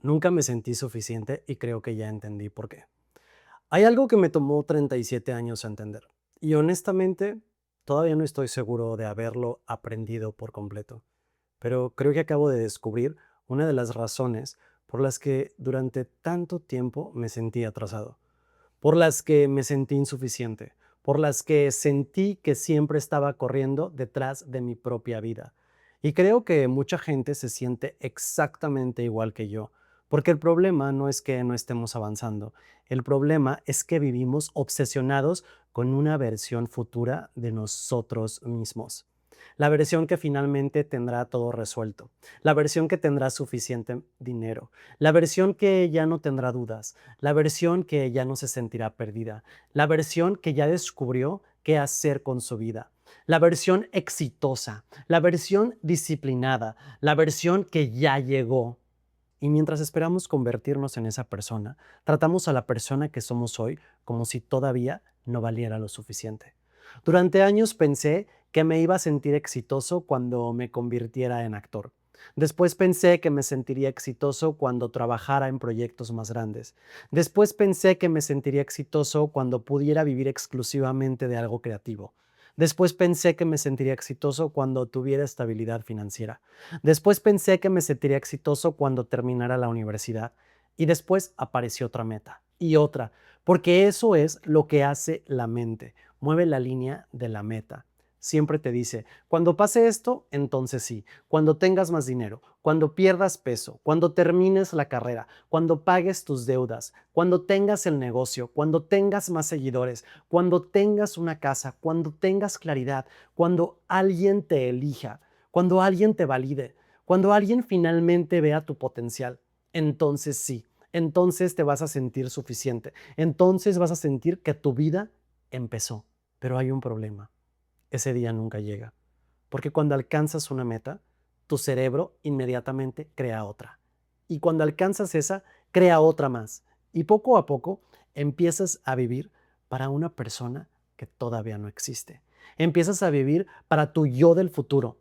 Nunca me sentí suficiente y creo que ya entendí por qué. Hay algo que me tomó 37 años a entender y honestamente todavía no estoy seguro de haberlo aprendido por completo, pero creo que acabo de descubrir una de las razones por las que durante tanto tiempo me sentí atrasado, por las que me sentí insuficiente, por las que sentí que siempre estaba corriendo detrás de mi propia vida. Y creo que mucha gente se siente exactamente igual que yo, porque el problema no es que no estemos avanzando, el problema es que vivimos obsesionados con una versión futura de nosotros mismos. La versión que finalmente tendrá todo resuelto, la versión que tendrá suficiente dinero, la versión que ya no tendrá dudas, la versión que ya no se sentirá perdida, la versión que ya descubrió qué hacer con su vida, la versión exitosa, la versión disciplinada, la versión que ya llegó. Y mientras esperamos convertirnos en esa persona, tratamos a la persona que somos hoy como si todavía no valiera lo suficiente. Durante años pensé que me iba a sentir exitoso cuando me convirtiera en actor. Después pensé que me sentiría exitoso cuando trabajara en proyectos más grandes. Después pensé que me sentiría exitoso cuando pudiera vivir exclusivamente de algo creativo. Después pensé que me sentiría exitoso cuando tuviera estabilidad financiera. Después pensé que me sentiría exitoso cuando terminara la universidad. Y después apareció otra meta y otra, porque eso es lo que hace la mente, mueve la línea de la meta. Siempre te dice, cuando pase esto, entonces sí, cuando tengas más dinero, cuando pierdas peso, cuando termines la carrera, cuando pagues tus deudas, cuando tengas el negocio, cuando tengas más seguidores, cuando tengas una casa, cuando tengas claridad, cuando alguien te elija, cuando alguien te valide, cuando alguien finalmente vea tu potencial, entonces sí, entonces te vas a sentir suficiente, entonces vas a sentir que tu vida empezó. Pero hay un problema, ese día nunca llega, porque cuando alcanzas una meta, tu cerebro inmediatamente crea otra. Y cuando alcanzas esa, crea otra más. Y poco a poco empiezas a vivir para una persona que todavía no existe. Empiezas a vivir para tu yo del futuro,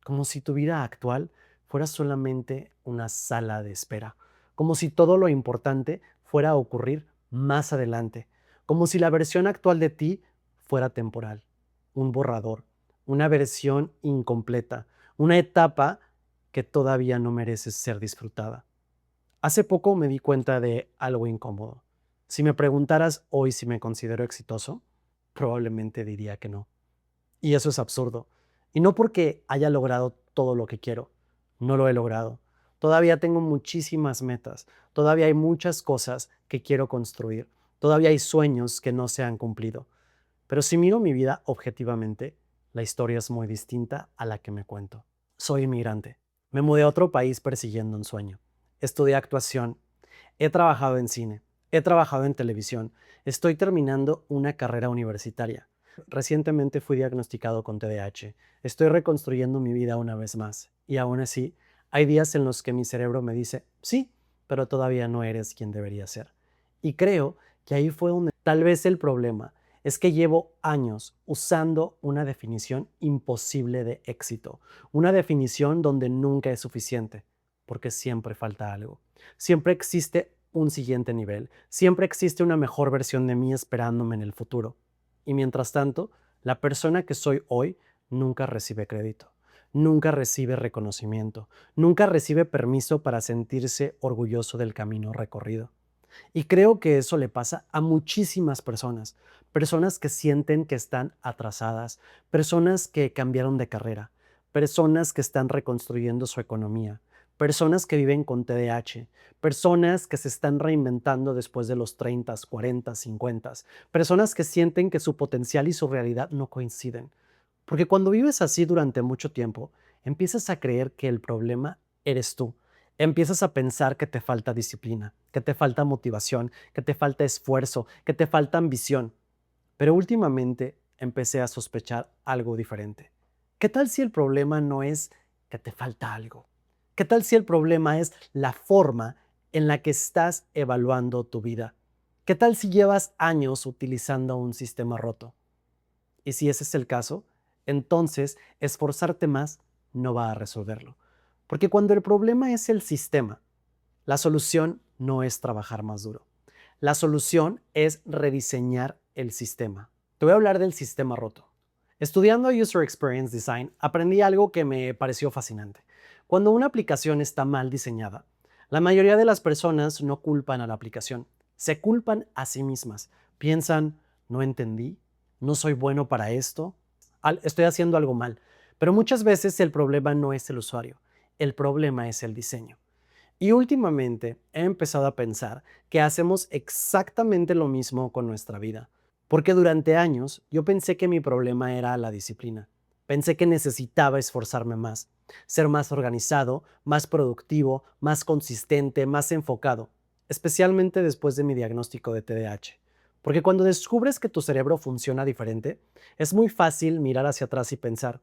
como si tu vida actual fuera solamente una sala de espera, como si todo lo importante fuera a ocurrir más adelante, como si la versión actual de ti fuera temporal, un borrador, una versión incompleta, una etapa que todavía no merece ser disfrutada. Hace poco me di cuenta de algo incómodo. Si me preguntaras hoy si me considero exitoso, probablemente diría que no. Y eso es absurdo. Y no porque haya logrado todo lo que quiero, no lo he logrado. Todavía tengo muchísimas metas, todavía hay muchas cosas que quiero construir, todavía hay sueños que no se han cumplido. Pero si miro mi vida objetivamente, la historia es muy distinta a la que me cuento. Soy inmigrante. Me mudé a otro país persiguiendo un sueño. Estudié actuación. He trabajado en cine. He trabajado en televisión. Estoy terminando una carrera universitaria. Recientemente fui diagnosticado con TDAH. Estoy reconstruyendo mi vida una vez más. Y aún así, hay días en los que mi cerebro me dice, sí, pero todavía no eres quien debería ser. Y creo que ahí fue donde tal vez el problema es que llevo años usando una definición imposible de éxito, una definición donde nunca es suficiente, porque siempre falta algo. Siempre existe un siguiente nivel, siempre existe una mejor versión de mí esperándome en el futuro. Y mientras tanto, la persona que soy hoy nunca recibe crédito, nunca recibe reconocimiento, nunca recibe permiso para sentirse orgulloso del camino recorrido. Y creo que eso le pasa a muchísimas personas, personas que sienten que están atrasadas, personas que cambiaron de carrera, personas que están reconstruyendo su economía, personas que viven con TDAH, personas que se están reinventando después de los 30, 40, 50, personas que sienten que su potencial y su realidad no coinciden. Porque cuando vives así durante mucho tiempo, empiezas a creer que el problema eres tú. Empiezas a pensar que te falta disciplina, que te falta motivación, que te falta esfuerzo, que te falta ambición. Pero últimamente empecé a sospechar algo diferente. ¿Qué tal si el problema no es que te falta algo? ¿Qué tal si el problema es la forma en la que estás evaluando tu vida? ¿Qué tal si llevas años utilizando un sistema roto? Y si ese es el caso, entonces esforzarte más no va a resolverlo. Porque cuando el problema es el sistema, La solución no es trabajar más duro. La solución es rediseñar el sistema. Te voy a hablar del sistema roto. Estudiando User Experience Design, aprendí algo que me pareció fascinante. Cuando una aplicación está mal diseñada, la mayoría de las personas no culpan a la aplicación, se culpan a sí mismas. Piensan, no entendí, no soy bueno para esto, estoy haciendo algo mal. Pero muchas veces el problema no es el usuario, el problema es el diseño. Y últimamente he empezado a pensar que hacemos exactamente lo mismo con nuestra vida. Porque durante años yo pensé que mi problema era la disciplina. Pensé que necesitaba esforzarme más, ser más organizado, más productivo, más consistente, más enfocado, especialmente después de mi diagnóstico de TDAH. Porque cuando descubres que tu cerebro funciona diferente, es muy fácil mirar hacia atrás y pensar,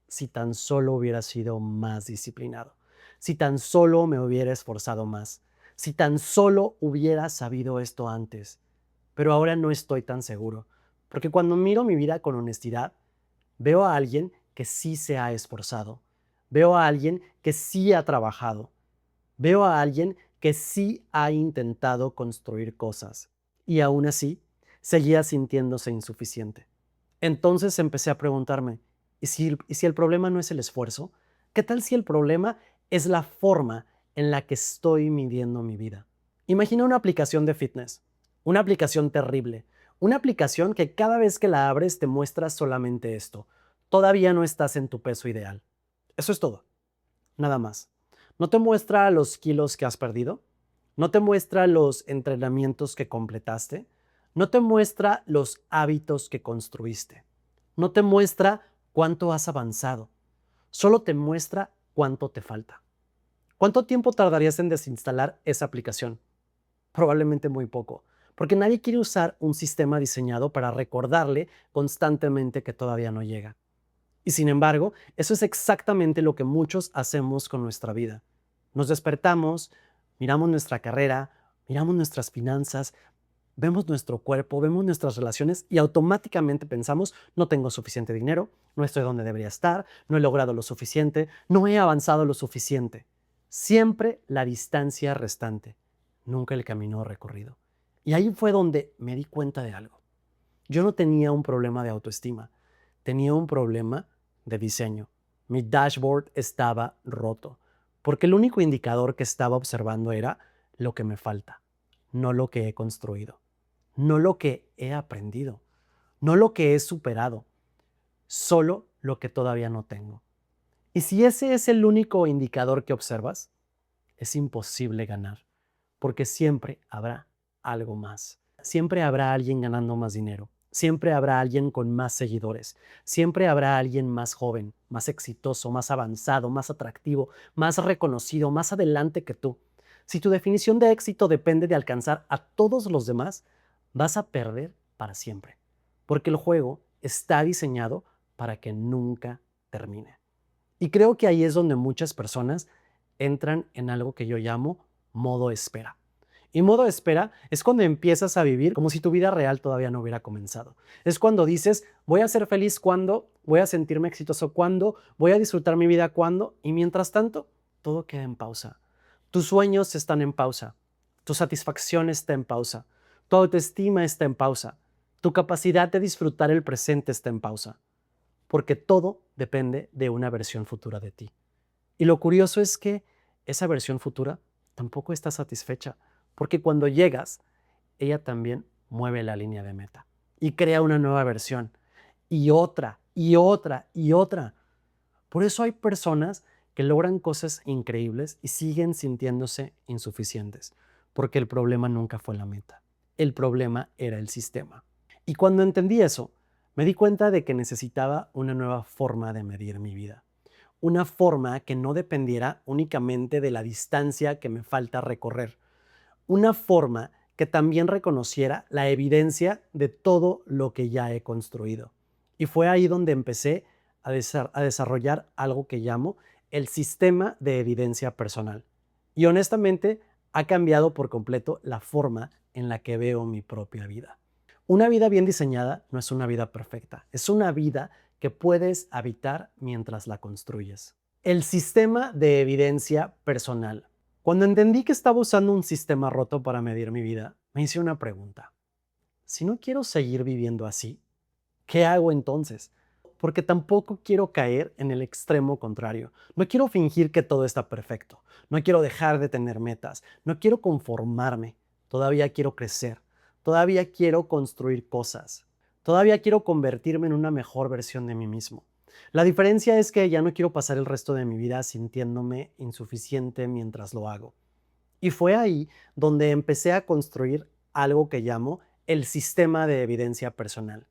si tan solo hubiera sido más disciplinado, si tan solo me hubiera esforzado más, si tan solo hubiera sabido esto antes. Pero ahora no estoy tan seguro, porque cuando miro mi vida con honestidad, veo a alguien que sí se ha esforzado, veo a alguien que sí ha trabajado, veo a alguien que sí ha intentado construir cosas y aún así seguía sintiéndose insuficiente. Entonces empecé a preguntarme, ¿y si el problema no es el esfuerzo? ¿Qué tal si el problema es la forma en la que estoy midiendo mi vida? Imagina una aplicación de fitness, una aplicación terrible, una aplicación que cada vez que la abres te muestra solamente esto. Todavía no estás en tu peso ideal. Eso es todo, nada más. No te muestra los kilos que has perdido, no te muestra los entrenamientos que completaste, no te muestra los hábitos que construiste, no te muestra cuánto has avanzado, solo te muestra cuánto te falta. ¿Cuánto tiempo tardarías en desinstalar esa aplicación? Probablemente muy poco, porque nadie quiere usar un sistema diseñado para recordarle constantemente que todavía no llega. Y sin embargo, eso es exactamente lo que muchos hacemos con nuestra vida. Nos despertamos, miramos nuestra carrera, miramos nuestras finanzas, vemos nuestro cuerpo, vemos nuestras relaciones y automáticamente pensamos, no tengo suficiente dinero, no estoy donde debería estar, no he logrado lo suficiente, no he avanzado lo suficiente. Siempre la distancia restante, nunca el camino recorrido. Y ahí fue donde me di cuenta de algo. Yo no tenía un problema de autoestima, tenía un problema de diseño. Mi dashboard estaba roto, porque el único indicador que estaba observando era lo que me falta, no lo que he construido, no lo que he aprendido, no lo que he superado, solo lo que todavía no tengo. Y si ese es el único indicador que observas, es imposible ganar, porque siempre habrá algo más. Siempre habrá alguien ganando más dinero, siempre habrá alguien con más seguidores, siempre habrá alguien más joven, más exitoso, más avanzado, más atractivo, más reconocido, más adelante que tú. Si tu definición de éxito depende de alcanzar a todos los demás, vas a perder para siempre, porque el juego está diseñado para que nunca termine. Y creo que ahí es donde muchas personas entran en algo que yo llamo modo espera. Y modo espera es cuando empiezas a vivir como si tu vida real todavía no hubiera comenzado. Es cuando dices, voy a ser feliz cuando, voy a sentirme exitoso cuando, voy a disfrutar mi vida cuando, y mientras tanto, todo queda en pausa. Tus sueños están en pausa, tu satisfacción está en pausa, tu autoestima está en pausa, tu capacidad de disfrutar el presente está en pausa, porque todo depende de una versión futura de ti. Y lo curioso es que esa versión futura tampoco está satisfecha, porque cuando llegas, ella también mueve la línea de meta y crea una nueva versión, y otra, y otra, y otra. Por eso hay personas que logran cosas increíbles y siguen sintiéndose insuficientes, porque el problema nunca fue la meta, el problema era el sistema. Y cuando entendí eso, me di cuenta de que necesitaba una nueva forma de medir mi vida. Una forma que no dependiera únicamente de la distancia que me falta recorrer. Una forma que también reconociera la evidencia de todo lo que ya he construido. Y fue ahí donde empecé a desarrollar algo que llamo el sistema de evidencia personal. Y honestamente ha cambiado por completo la forma en la que veo mi propia vida. Una vida bien diseñada no es una vida perfecta, es una vida que puedes habitar mientras la construyes. El sistema de evidencia personal. Cuando entendí que estaba usando un sistema roto para medir mi vida, me hice una pregunta. Si no quiero seguir viviendo así, ¿qué hago entonces? Porque tampoco quiero caer en el extremo contrario. No quiero fingir que todo está perfecto. No quiero dejar de tener metas. No quiero conformarme. Todavía quiero crecer. Todavía quiero construir cosas. Todavía quiero convertirme en una mejor versión de mí mismo. La diferencia es que ya no quiero pasar el resto de mi vida sintiéndome insuficiente mientras lo hago. Y fue ahí donde empecé a construir algo que llamo el sistema de evidencia personal.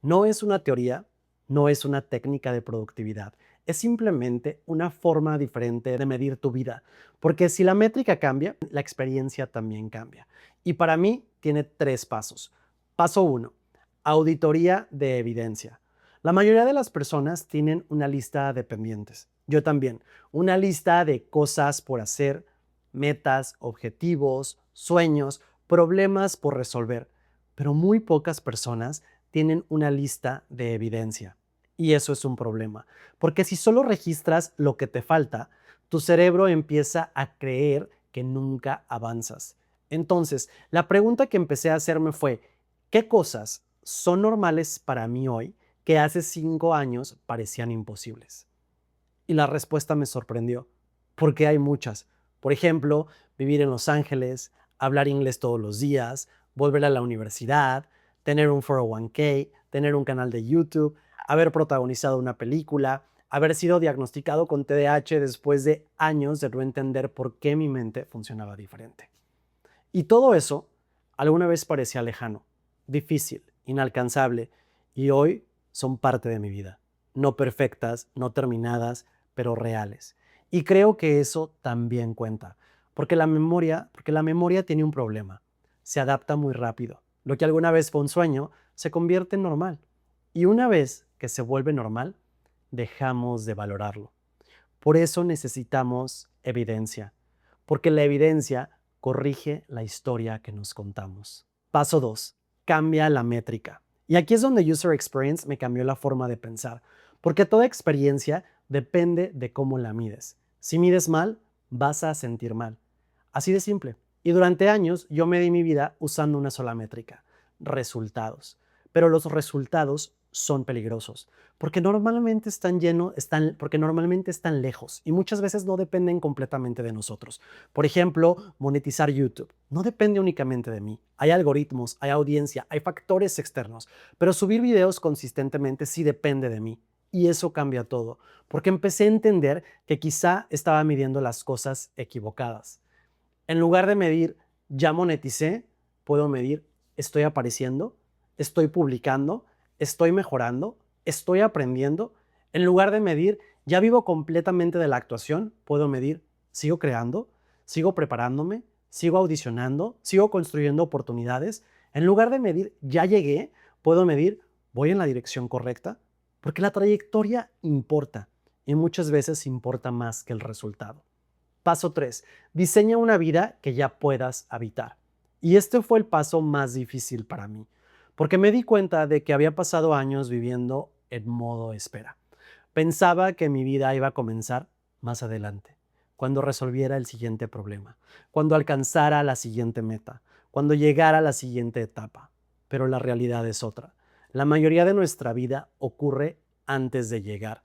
No es una teoría, no es una técnica de productividad, es simplemente una forma diferente de medir tu vida, porque si la métrica cambia, la experiencia también cambia. Y para mí tiene 3 pasos. Paso 1, auditoría de evidencia. La mayoría de las personas tienen una lista de pendientes. Yo también, una lista de cosas por hacer, metas, objetivos, sueños, problemas por resolver, pero muy pocas personas tienen una lista de evidencia. Y eso es un problema, porque si solo registras lo que te falta, tu cerebro empieza a creer que nunca avanzas. Entonces, la pregunta que empecé a hacerme fue, ¿qué cosas son normales para mí hoy que hace 5 años parecían imposibles? Y la respuesta me sorprendió, porque hay muchas. Por ejemplo, vivir en Los Ángeles, hablar inglés todos los días, volver a la universidad, tener un 401k, tener un canal de YouTube, haber protagonizado una película, haber sido diagnosticado con TDAH después de años de no entender por qué mi mente funcionaba diferente. Y todo eso alguna vez parecía lejano, difícil, inalcanzable, y hoy son parte de mi vida. No perfectas, no terminadas, pero reales. Y creo que eso también cuenta, porque la memoria tiene un problema. Se adapta muy rápido. Lo que alguna vez fue un sueño se convierte en normal. Y una vez que se vuelve normal, dejamos de valorarlo. Por eso necesitamos evidencia, porque la evidencia corrige la historia que nos contamos. Paso 2. Cambia la métrica. Y aquí es donde User Experience me cambió la forma de pensar, porque toda experiencia depende de cómo la mides. Si mides mal, vas a sentir mal. Así de simple. Y durante años yo medí mi vida usando una sola métrica, resultados. Pero los resultados son peligrosos, porque normalmente están lejos y muchas veces no dependen completamente de nosotros. Por ejemplo, monetizar YouTube no depende únicamente de mí. Hay algoritmos, hay audiencia, hay factores externos, pero subir videos consistentemente sí depende de mí. Y eso cambia todo, porque empecé a entender que quizá estaba midiendo las cosas equivocadas. En lugar de medir, ya moneticé, puedo medir, estoy apareciendo, estoy publicando, estoy mejorando, estoy aprendiendo. En lugar de medir, ya vivo completamente de la actuación, puedo medir, sigo creando, sigo preparándome, sigo audicionando, sigo construyendo oportunidades. En lugar de medir, ya llegué, puedo medir, voy en la dirección correcta, porque la trayectoria importa y muchas veces importa más que el resultado. Paso 3. Diseña una vida que ya puedas habitar. Y este fue el paso más difícil para mí, porque me di cuenta de que había pasado años viviendo en modo espera. Pensaba que mi vida iba a comenzar más adelante, cuando resolviera el siguiente problema, cuando alcanzara la siguiente meta, cuando llegara a la siguiente etapa. Pero la realidad es otra. La mayoría de nuestra vida ocurre antes de llegar,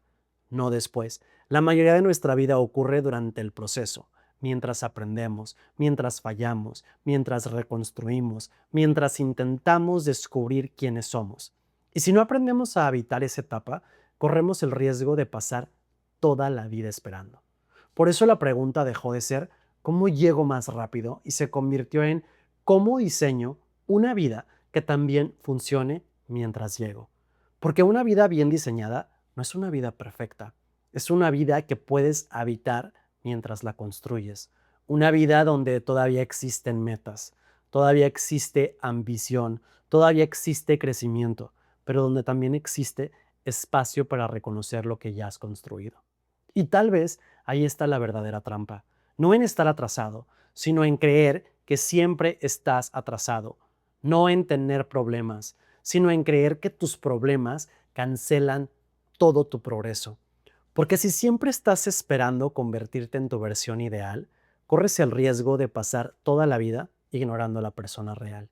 no después. La mayoría de nuestra vida ocurre durante el proceso, mientras aprendemos, mientras fallamos, mientras reconstruimos, mientras intentamos descubrir quiénes somos. Y si no aprendemos a habitar esa etapa, corremos el riesgo de pasar toda la vida esperando. Por eso la pregunta dejó de ser ¿cómo llego más rápido? Y se convirtió en ¿cómo diseño una vida que también funcione mientras llego? Porque una vida bien diseñada no es una vida perfecta, es una vida que puedes habitar mientras la construyes. Una vida donde todavía existen metas, todavía existe ambición, todavía existe crecimiento, pero donde también existe espacio para reconocer lo que ya has construido. Y tal vez ahí está la verdadera trampa. No en estar atrasado, sino en creer que siempre estás atrasado. No en tener problemas, sino en creer que tus problemas cancelan todo tu progreso. Porque si siempre estás esperando convertirte en tu versión ideal, corres el riesgo de pasar toda la vida ignorando a la persona real.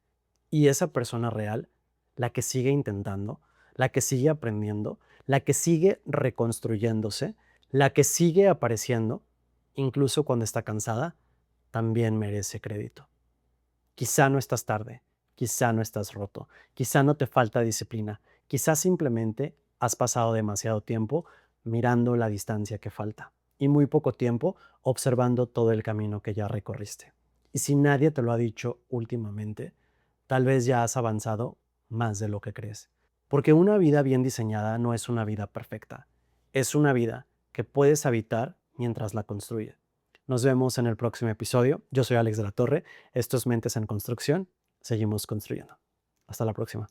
Y esa persona real, la que sigue intentando, la que sigue aprendiendo, la que sigue reconstruyéndose, la que sigue apareciendo, incluso cuando está cansada, también merece crédito. Quizá no estás tarde, quizá no estás roto, quizá no te falta disciplina, quizá simplemente has pasado demasiado tiempo mirando la distancia que falta y muy poco tiempo observando todo el camino que ya recorriste. Y si nadie te lo ha dicho últimamente, tal vez ya has avanzado más de lo que crees. Porque una vida bien diseñada no es una vida perfecta, es una vida que puedes habitar mientras la construyes. Nos vemos en el próximo episodio. Yo soy Alex de la Torre. Esto es Mentes en Construcción. Seguimos construyendo. Hasta la próxima.